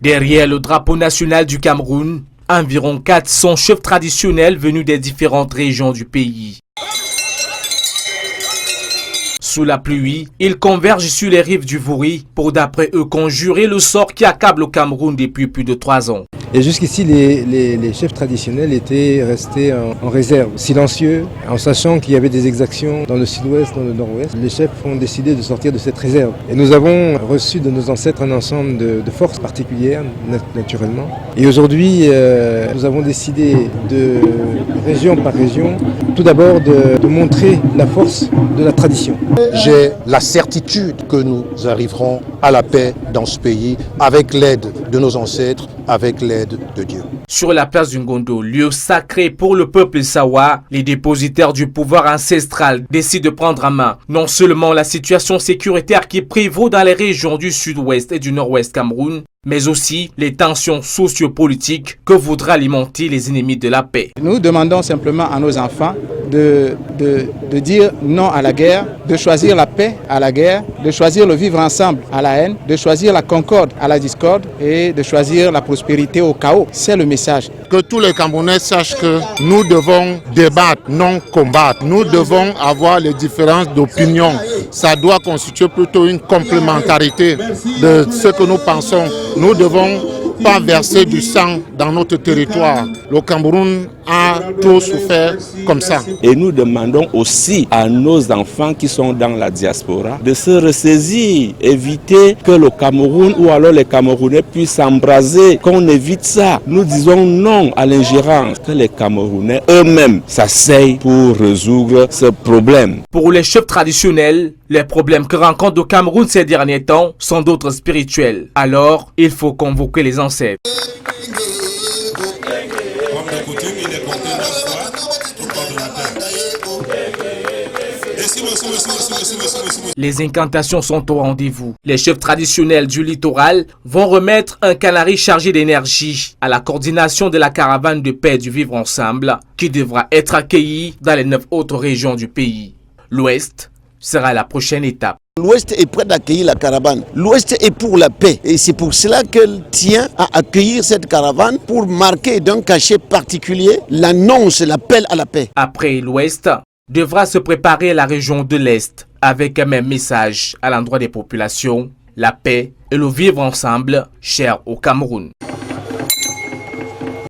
Derrière le drapeau national du Cameroun, environ 400 chefs traditionnels venus des différentes régions du pays. Sous la pluie, ils convergent sur les rives du Vouri pour d'après eux conjurer le sort qui accable le Cameroun depuis plus de 3 ans. Et jusqu'ici, les chefs traditionnels étaient restés en réserve, silencieux, en sachant qu'il y avait des exactions dans le sud-ouest, dans le nord-ouest. Les chefs ont décidé de sortir de cette réserve. Et nous avons reçu de nos ancêtres un ensemble de forces particulières, naturellement. Et aujourd'hui, nous avons décidé de région par région, tout d'abord de montrer la force de la tradition. J'ai la certitude que nous arriverons à la paix dans ce pays avec l'aide de nos ancêtres, avec l'aide de Dieu. Sur la place du Ngondo, lieu sacré pour le peuple Sawa, les dépositaires du pouvoir ancestral décident de prendre en main non seulement la situation sécuritaire qui prévaut dans les régions du sud-ouest et du nord-ouest Cameroun, mais aussi les tensions sociopolitiques que voudraient alimenter les ennemis de la paix. Nous demandons simplement à nos enfants de dire non à la guerre, de choisir la paix à la guerre, de choisir le vivre ensemble à la haine, de choisir la concorde à la discorde et de choisir la prospérité au chaos. C'est le message. Que tous les Camerounais sachent que nous devons débattre, non combattre. Nous devons avoir les différences d'opinion. Ça doit constituer plutôt une complémentarité de ce que nous pensons. Nous devons pas verser du sang dans notre territoire. Le Cameroun a trop souffert comme ça. Et nous demandons aussi à nos enfants qui sont dans la diaspora de se ressaisir, éviter que le Cameroun ou alors les Camerounais puissent s'embraser, qu'on évite ça. Nous disons non à l'ingérence, que les Camerounais eux-mêmes s'asseyent pour résoudre ce problème. Pour les chefs traditionnels, les problèmes que rencontre le Cameroun ces derniers temps sont d'autres spirituels. Alors, il faut convoquer les ancêtres. Les incantations sont au rendez-vous. Les chefs traditionnels du littoral vont remettre un canari chargé d'énergie à la coordination de la caravane de paix du vivre ensemble qui devra être accueillie dans les 9 autres régions du pays. L'Ouest sera la prochaine étape. L'Ouest est prêt d'accueillir la caravane. L'Ouest est pour la paix. Et c'est pour cela qu'elle tient à accueillir cette caravane pour marquer d'un cachet particulier l'annonce, l'appel à la paix. Après l'Ouest, devra se préparer la région de l'Est avec un même message à l'endroit des populations, la paix et le vivre ensemble cher au Cameroun.